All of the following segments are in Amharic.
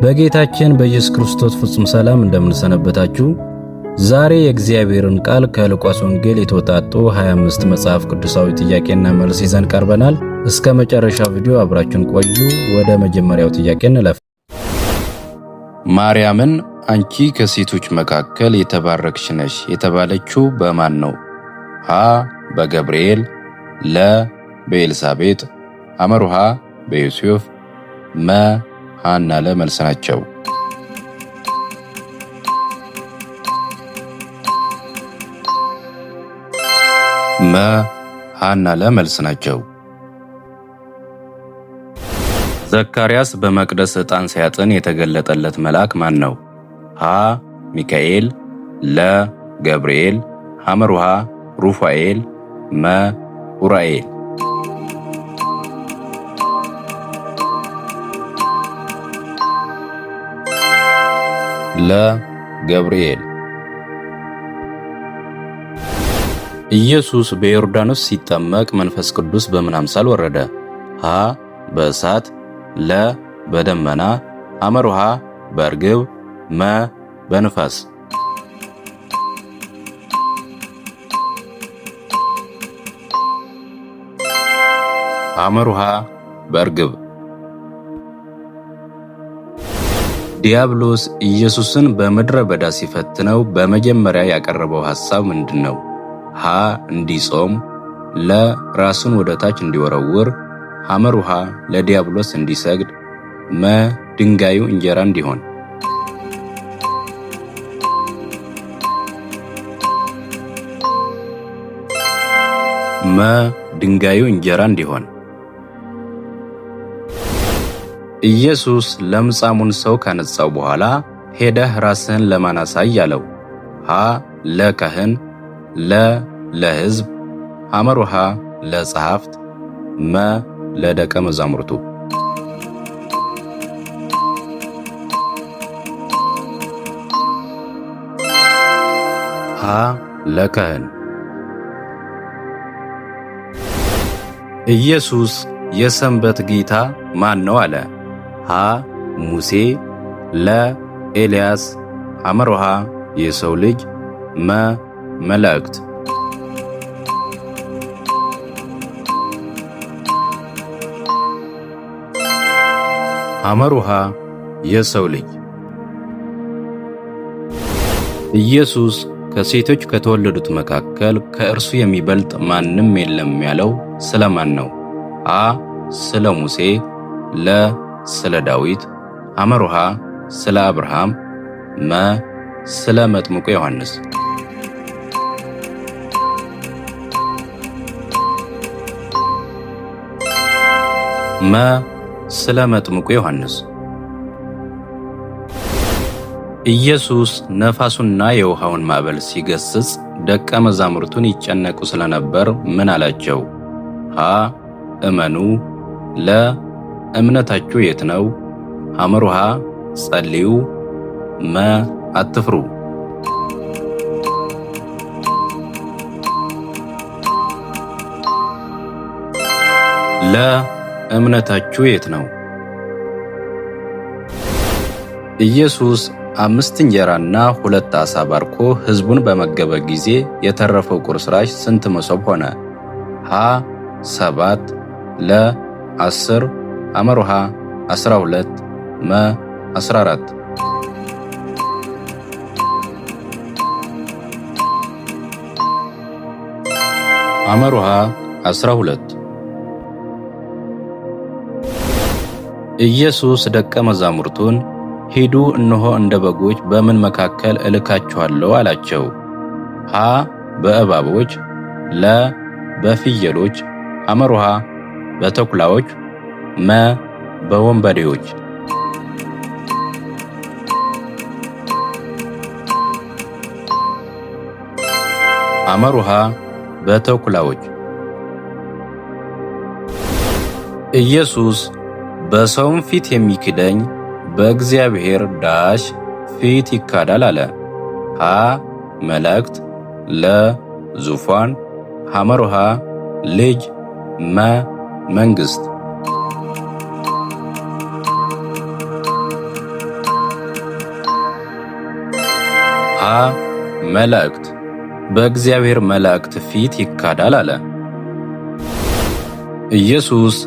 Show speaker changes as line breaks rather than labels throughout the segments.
በጌታችን በኢየሱስ ክርስቶስ ፍጹም ሰላም እንደምንሰነበታችሁ። ዛሬ የእግዚአብሔርን ቃል ከሉቃስ ወንጌል የተወጣጡ 25 መጽሐፍ ቅዱሳዊ ጥያቄና መልስ ይዘን ቀርበናል። እስከ መጨረሻው ቪዲዮ አብራችሁን ቆዩ። ወደ መጀመሪያው ጥያቄ እንለፍ። ማርያምን አንቺ ከሴቶች መካከል የተባረክሽ ነሽ የተባለችው በማን ነው? ሀ በገብርኤል፣ ለ በኤልሳቤጥ፣ አመሩሃ በዮሴፍ፣ መ ሐና ለመልስ ናቸው። መ ሐና ለመልስ ናቸው። ዘካርያስ በመቅደስ ዕጣን ሲያጥን የተገለጠለት መልአክ ማን ነው? ሀ ሚካኤል፣ ለ ገብርኤል፣ ሐመሩሃ ሩፋኤል፣ መ ኡራኤል። ለ ገብርኤል። ኢየሱስ በዮርዳኖስ ሲጠመቅ መንፈስ ቅዱስ በምን አምሳል ወረደ? ሀ በእሳት፣ ለ በደመና፣ አመሩሃ በርግብ፣ መ በንፋስ። አመሩሃ በርግብ። ዲያብሎስ ኢየሱስን በምድረ በዳ ሲፈትነው በመጀመሪያ ያቀረበው ሐሳብ ምንድነው? ሀ እንዲጾም፣ ለ ራሱን ወደ ታች እንዲወረውር፣ ሐመሩሃ ለዲያብሎስ እንዲሰግድ፣ መ ድንጋዩ እንጀራ እንዲሆን። መ ድንጋዩ እንጀራ እንዲሆን። ኢየሱስ ለምጻሙን ሰው ካነጻው በኋላ ሄደህ ራስህን ለማን አሳይ አለው? ሀ ለካህን፣ ለ ለሕዝብ፣ አመሩሃ ለጸሐፍት፣ መ ለደቀ መዛሙርቱ። ሀ ለካህን። ኢየሱስ የሰንበት ጌታ ማን ነው አለ? ሀ ሙሴ፣ ለ ኤልያስ፣ አመሩሃ የሰው ልጅ፣ መ መላእክት። አመሩሃ የሰው ልጅ። ኢየሱስ ከሴቶች ከተወለዱት መካከል ከእርሱ የሚበልጥ ማንም የለም ያለው ስለማን ነው? አ ስለ ሙሴ፣ ለ ስለ ዳዊት፣ አመሩሃ ስለ አብርሃም፣ መ ስለ መጥምቁ ዮሐንስ። መ ስለ መጥምቁ ዮሐንስ። ኢየሱስ ነፋሱና የውሃውን ማዕበል ሲገስጽ ደቀ መዛሙርቱን ይጨነቁ ስለነበር ምን አላቸው? ሀ እመኑ፣ ለ እምነታችሁ የት ነው? አመሩሃ ጸልዩ፣ መ አትፍሩ። ለ እምነታችሁ የት ነው? ኢየሱስ 5 እንጀራና 2 ዓሣ ባርኮ ሕዝቡን በመገበ ጊዜ የተረፈው ቁርስራሽ ስንት መሶብ ሆነ? ሀ 7፣ ለ 10፣ አመሩሃ 12፣ መ 14። አመሩሃ 12። ኢየሱስ ደቀ መዛሙርቱን ሂዱ፣ እነሆ እንደ በጎች በምን መካከል እልካችኋለሁ አላቸው? ሀ በእባቦች፣ ለ በፍየሎች፣ አመሩሃ በተኩላዎች፣ መ በወንበዴዎች። አመሩሃ በተኩላዎች። ኢየሱስ በሰውም ፊት የሚክደኝ በእግዚአብሔር ዳሽ ፊት ይካዳል አለ። ሀ መላእክት፣ ለ ዙፋን፣ ሐመሩሃ ልጅ፣ መ መንግሥት። መላእክት በእግዚአብሔር መላእክት ፊት ይካዳል አለ። ኢየሱስ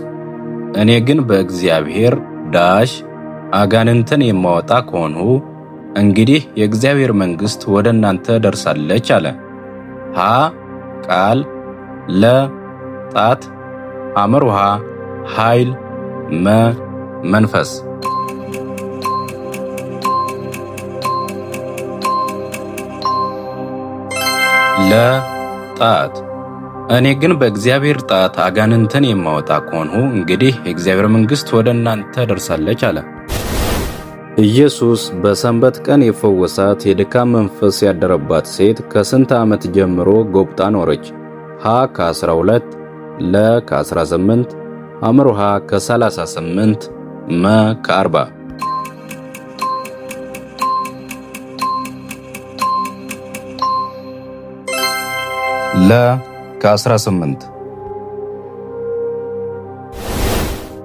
እኔ ግን በእግዚአብሔር አጋንንትን የማወጣ ከሆንሁ እንግዲህ የእግዚአብሔር መንግሥት ወደ እናንተ ደርሳለች አለ። ሀ ቃል፣ ለ ጣት፣ ሐመሩሃ ኃይል፣ መ መንፈስ። ለ ጣት እኔ ግን በእግዚአብሔር ጣት አጋንንትን የማወጣ ከሆንሁ እንግዲህ የእግዚአብሔር መንግሥት ወደ እናንተ ደርሳለች አለ። ኢየሱስ በሰንበት ቀን የፈወሳት የድካም መንፈስ ያደረባት ሴት ከስንት ዓመት ጀምሮ ጎብጣ ኖረች? ሀ ከ12፣ ለ ከ18፣ ሐመሩሃ ከ38፣ መ ከ40። ለ ከ18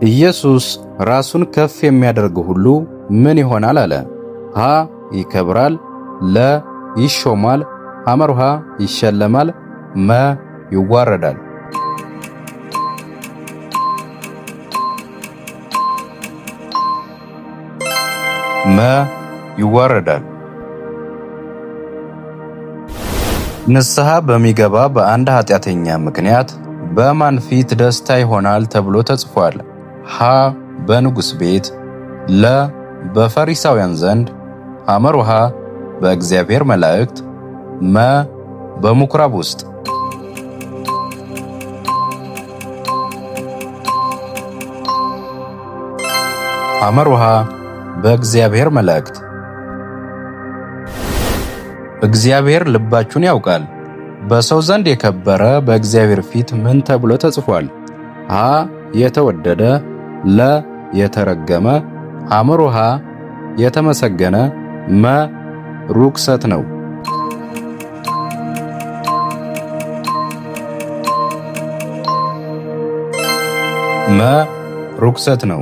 ኢየሱስ ራሱን ከፍ የሚያደርግ ሁሉ ምን ይሆናል አለ። ሀ ይከብራል፣ ለ ይሾማል፣ ሐመሩሃ ይሸለማል፣ መ ይዋረዳል። መ ይዋረዳል። ንስሐ በሚገባ በአንድ ኃጢአተኛ ምክንያት በማን ፊት ደስታ ይሆናል ተብሎ ተጽፏል? ሀ በንጉሥ ቤት፣ ለ በፈሪሳውያን ዘንድ፣ ሐመሩሃ በእግዚአብሔር መላእክት፣ መ በምኵራብ ውስጥ። ሐመሩሃ በእግዚአብሔር መላእክት። እግዚአብሔር ልባችሁን ያውቃል። በሰው ዘንድ የከበረ በእግዚአብሔር ፊት ምን ተብሎ ተጽፏል? ሀ የተወደደ፣ ለ የተረገመ፣ ሐመሩሃ የተመሰገነ፣ መ ርኵሰት ነው። መ ርኵሰት ነው።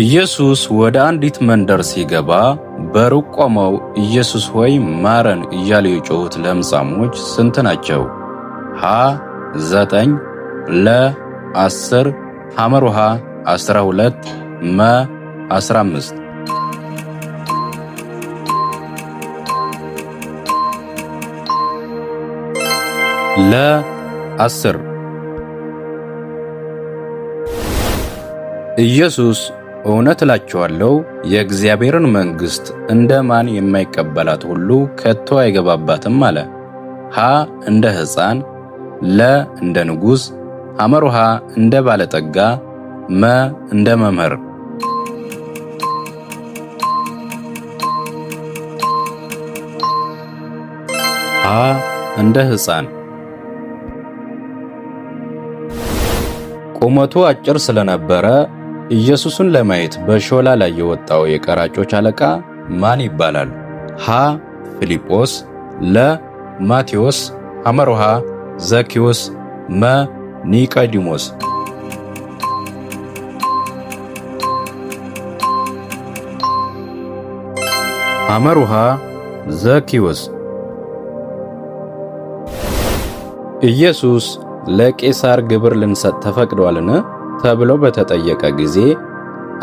ኢየሱስ ወደ አንዲት መንደር ሲገባ በሩቅ ቆመው ኢየሱስ ሆይ ማረን እያሉ የጮኹት ለምጻሞች ስንት ናቸው? ሀ 9፣ ለ 10፣ ሐመሩሃ 12፣ መ 15። ለ 10 ኢየሱስ እውነት እላችኋለሁ የእግዚአብሔርን መንግሥት እንደ ማን የማይቀበላት ሁሉ ከቶ አይገባባትም አለ። ሀ እንደ ሕፃን፣ ለ እንደ ንጉሥ፣ ሐመሩሃ እንደ ባለጠጋ፣ መ እንደ መምህር። ሀ እንደ ሕፃን። ቁመቱ አጭር ስለነበረ ኢየሱስን ለማየት በሾላ ላይ የወጣው የቀራጮች አለቃ ማን ይባላል? ሀ ፊልጶስ፣ ለ ማቴዎስ፣ ሐመሩሃ ዘኪዮስ፣ መ ኒቆዲሞስ። ሐመሩሃ ዘኪዮስ። ኢየሱስ ለቄሳር ግብር ልንሰጥ ተፈቅዷልን ተብሎ በተጠየቀ ጊዜ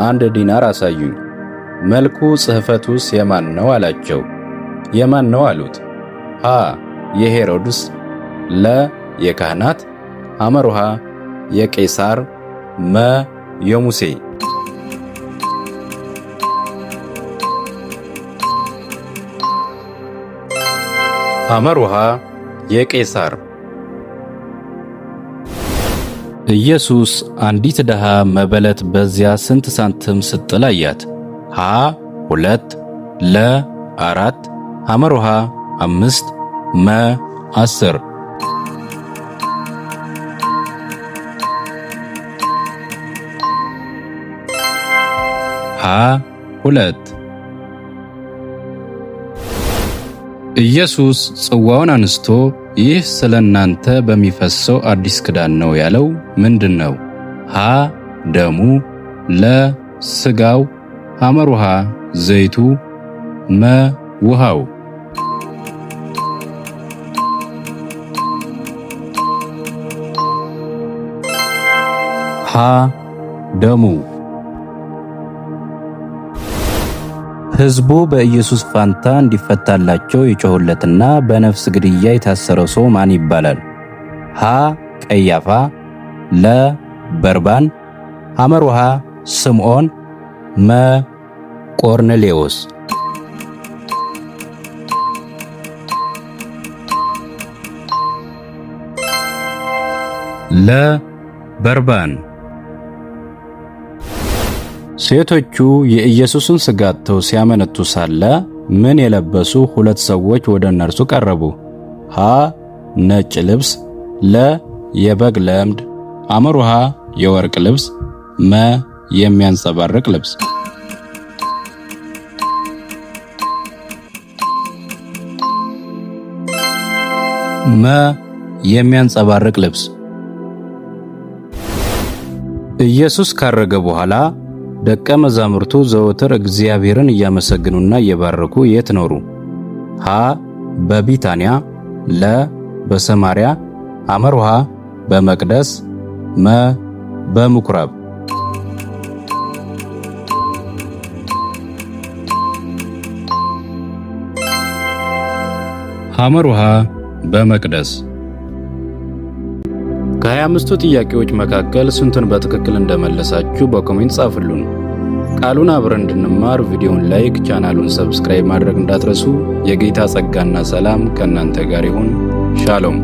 1 ዲናር አሳዩኝ፣ መልኩ ጽሕፈቱስ የማን ነው አላቸው። የማን ነው አሉት። ሀ የሄሮድስ፣ ለ የካህናት፣ ሐመሩሃ የቄሳር፣ መ የሙሴ። ሐመሩሃ የቄሳር። ኢየሱስ አንዲት ድሃ መበለት በዚያ ስንት ሳንቲም ስትጥል አያት? ሀ 2፣ ለ 4፣ ሐመሩሃ 5፣ መ 10። ሀ 2 ኢየሱስ ጽዋውን አንስቶ ይህ ስለ እናንተ በሚፈሰው አዲስ ኪዳን ነው ያለው ምንድን ነው? ሀ ደሙ፣ ለ ሥጋው፣ ሐመሩሃ ዘይቱ፣ መ ውሃው ሀ ደሙ ሕዝቡ በኢየሱስ ፋንታ እንዲፈታላቸው የጮሁለትና በነፍስ ግድያ የታሰረው ሰው ማን ይባላል? ሀ ቀያፋ፣ ለ በርባን፣ ሐመርሃ ስምዖን፣ መ ቆርኔሌዎስ። ለ በርባን። ሴቶቹ የኢየሱስን ሥጋ አጥተው ሲያመነቱ ሳለ ምን የለበሱ ሁለት ሰዎች ወደ እነርሱ ቀረቡ? ሀ ነጭ ልብስ፣ ለ የበግ ለምድ፣ ሐመርሃ የወርቅ ልብስ፣ መ የሚያንጸባርቅ ልብስ። መ የሚያንጸባርቅ ልብስ። ኢየሱስ ካረገ በኋላ ደቀ መዛሙርቱ ዘወትር እግዚአብሔርን እያመሰገኑና እየባረኩ የት ኖሩ? ሀ በቢታንያ፣ ለ በሰማርያ፣ ሐመርሃ በመቅደስ፣ መ በምኩራብ። ሐመርሃ በመቅደስ። ከ25ቱ ጥያቄዎች መካከል ስንቱን በትክክል እንደመለሳችሁ በኮሜንት ጻፉልን። ቃሉን አብረን እንድንማር ቪዲዮውን ላይክ፣ ቻናሉን ሰብስክራይብ ማድረግ እንዳትረሱ። የጌታ ጸጋና ሰላም ከእናንተ ጋር ይሁን። ሻሎም